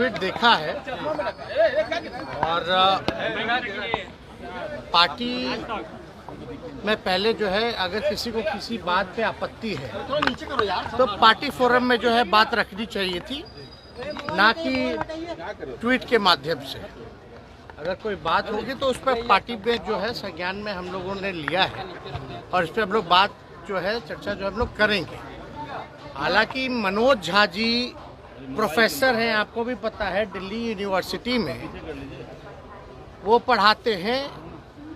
Tweet देखा है और पार्टी में पहले जो है अगर किसी को किसी बात पे आपत्ति है तो पार्टी फोरम में जो है बात रखनी चाहिए थी, ना कि ट्वीट के माध्यम से। अगर कोई बात होगी तो उस पर पार्टी में जो है संज्ञान में हम लोगों ने लिया है और इस पर हम लोग बात जो है चर्चा जो हम लोग करेंगे। हालांकि मनोज झा जी प्रोफेसर हैं, आपको भी पता है, दिल्ली यूनिवर्सिटी में वो पढ़ाते हैं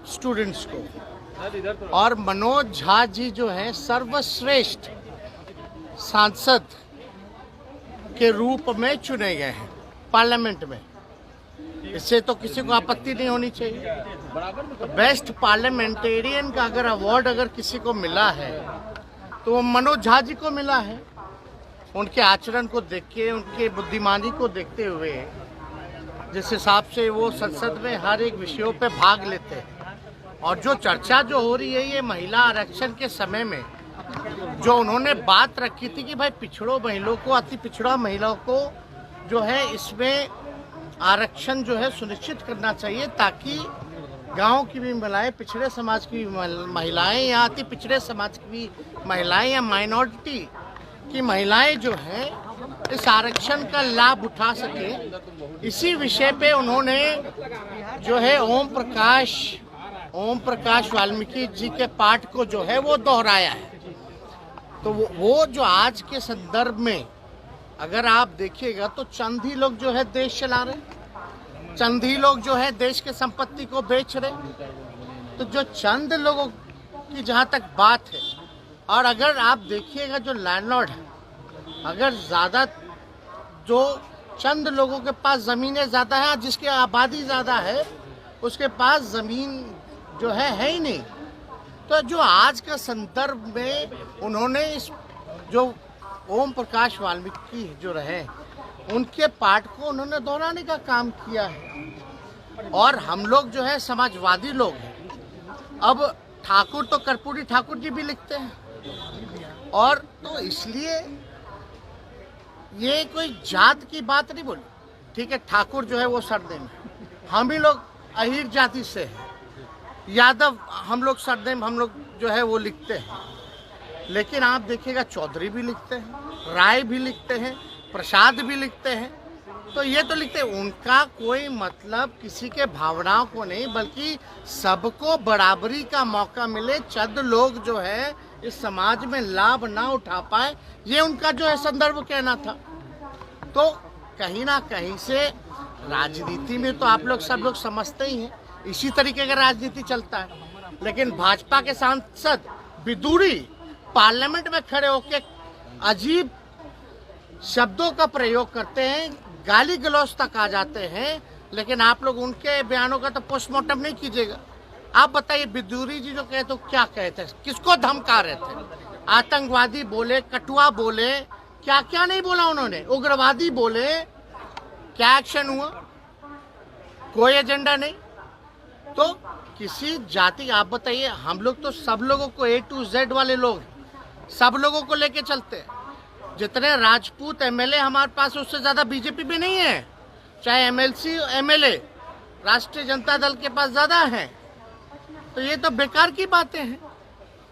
स्टूडेंट्स को, और मनोज झा जी जो हैं सर्वश्रेष्ठ सांसद के रूप में चुने गए हैं पार्लियामेंट में। इससे तो किसी को आपत्ति नहीं होनी चाहिए। बेस्ट पार्लियामेंटेरियन का अगर अवार्ड अगर किसी को मिला है तो वो मनोज झा जी को मिला है। उनके आचरण को देख के, उनके बुद्धिमानी को देखते हुए, जिस हिसाब से वो संसद में हर एक विषयों पे भाग लेते हैं, और जो चर्चा जो हो रही है ये महिला आरक्षण के समय में जो उन्होंने बात रखी थी कि भाई पिछड़ों महिलाओं को, अति पिछड़ा महिलाओं को जो है इसमें आरक्षण जो है सुनिश्चित करना चाहिए, ताकि गांव की भी महिलाएं, पिछड़े समाज की महिलाएं या अति पिछड़े समाज की महिलाएं या माइनॉरिटी की महिलाएं जो हैं इस आरक्षण का लाभ उठा सके। इसी विषय पे उन्होंने जो है ओम प्रकाश वाल्मीकि जी के पाठ को जो है वो दोहराया है। तो वो जो आज के संदर्भ में अगर आप देखिएगा तो चंद ही लोग जो है देश चला रहे, चंद ही लोग जो है देश के संपत्ति को बेच रहे। तो जो चंद लोगों की जहाँ तक बात है, और अगर आप देखिएगा जो लैंडलॉर्ड है, अगर ज़्यादा जो चंद लोगों के पास ज़मीनें ज़्यादा है, जिसकी आबादी ज़्यादा है उसके पास ज़मीन जो है ही नहीं। तो जो आज का संदर्भ में उन्होंने इस जो ओम प्रकाश वाल्मीकि जो रहे उनके पाठ को उन्होंने दोहराने का काम किया है। और हम लोग जो है समाजवादी लोग हैं। अब ठाकुर तो कर्पूरी ठाकुर जी भी लिखते हैं, और तो इसलिए ये कोई जात की बात नहीं बोली। ठीक है, ठाकुर जो है वो सरनेम है, हम ही लोग अहीर जाति से हैं, यादव हम लोग सरनेम हम लोग जो है वो लिखते हैं। लेकिन आप देखिएगा चौधरी भी लिखते हैं, राय भी लिखते हैं, प्रसाद भी लिखते हैं। तो ये तो लिखते हैं, उनका कोई मतलब किसी के भावनाओं को नहीं, बल्कि सबको बराबरी का मौका मिले, चंद लोग जो है इस समाज में लाभ ना उठा पाए, ये उनका जो है संदर्भ कहना था। तो कहीं ना कहीं से राजनीति में तो आप लोग सब लोग समझते ही हैं, इसी तरीके का राजनीति चलता है। लेकिन भाजपा के सांसद विदुरी पार्लियामेंट में खड़े होकर अजीब शब्दों का प्रयोग करते हैं, गाली गलौज तक आ जाते हैं, लेकिन आप लोग उनके बयानों का तो पोस्टमार्टम नहीं कीजिएगा। आप बताइए, विदुरी जी जो कहे तो क्या कहते हैं, किसको धमका रहे थे? आतंकवादी बोले, कटुआ बोले, क्या क्या नहीं बोला उन्होंने, उग्रवादी बोले, क्या एक्शन हुआ? कोई एजेंडा नहीं। तो किसी जाति, आप बताइए, हम लोग तो सब लोगों को A to Z वाले लोग सब लोगों को लेके चलते हैं। जितने राजपूत एमएलए हमारे पास, उससे ज़्यादा बीजेपी में नहीं है। चाहे एमएलसी एमएलए राष्ट्रीय जनता दल के पास ज़्यादा है। तो ये तो बेकार की बातें हैं।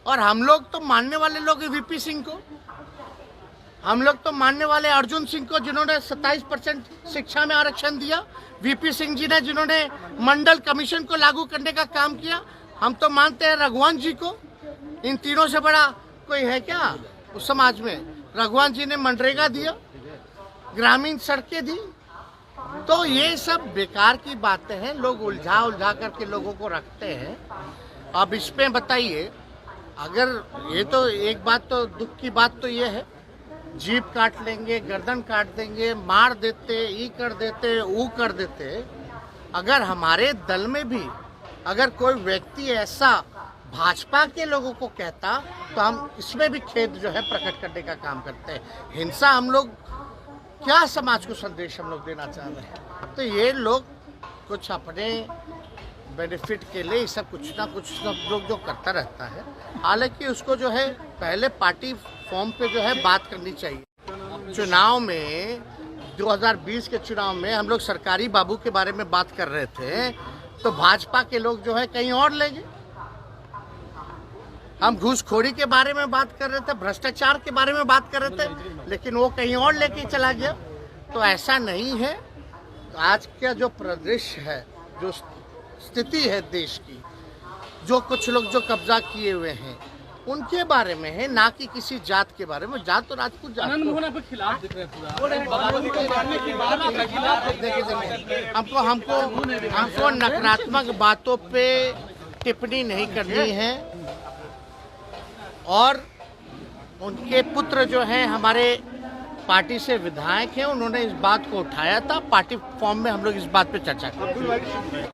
और हम लोग तो मानने वाले लोग वीपी सिंह को, हम लोग तो मानने वाले अर्जुन सिंह को, जिन्होंने 27% शिक्षा में आरक्षण दिया, वीपी सिंह जी ने जिन्होंने मंडल कमीशन को लागू करने का काम किया। हम तो मानते हैं रघुवंश जी को। इन तीनों से बड़ा कोई है क्या उस समाज में? रघुवंश जी ने मनरेगा दिया, ग्रामीण सड़कें दी। तो ये सब बेकार की बातें हैं, लोग उलझा करके लोगों को रखते हैं। अब इस पे बताइए, अगर ये तो एक बात, तो दुख की बात तो ये है, जीभ काट लेंगे, गर्दन काट देंगे, मार देते, ई कर देते, ऊ कर देते। अगर हमारे दल में भी अगर कोई व्यक्ति ऐसा भाजपा के लोगों को कहता तो हम इसमें भी खेद जो है प्रकट करने का काम करते हैं। हिंसा हम लोग क्या समाज को संदेश हम लोग देना चाह रहे हैं? तो ये लोग कुछ अपने बेनिफिट के लिए सब कुछ ना कुछ सब लोग जो करता रहता है। हालांकि उसको जो है पहले पार्टी फॉर्म पे जो है बात करनी चाहिए। चुनाव में 2020 के चुनाव में हम लोग सरकारी बाबू के बारे में बात कर रहे थे तो भाजपा के लोग जो है कहीं और ले गए। हम घूसखोरी के बारे में बात कर रहे थे, भ्रष्टाचार के बारे में बात कर रहे थे, लेकिन वो कहीं और लेके चला गया। तो ऐसा नहीं है। आज का जो परिदृश्य है, जो स्थिति है देश की, जो कुछ लोग जो कब्जा किए हुए हैं उनके बारे में है, ना कि किसी जात के बारे में। जात तो राजपूत जात हमको नकारात्मक बातों पे टिप्पणी नहीं करनी है। और उनके पुत्र जो हैं हमारे पार्टी से विधायक हैं, उन्होंने इस बात को उठाया था। पार्टी फॉर्म में हम लोग इस बात पे चर्चा की।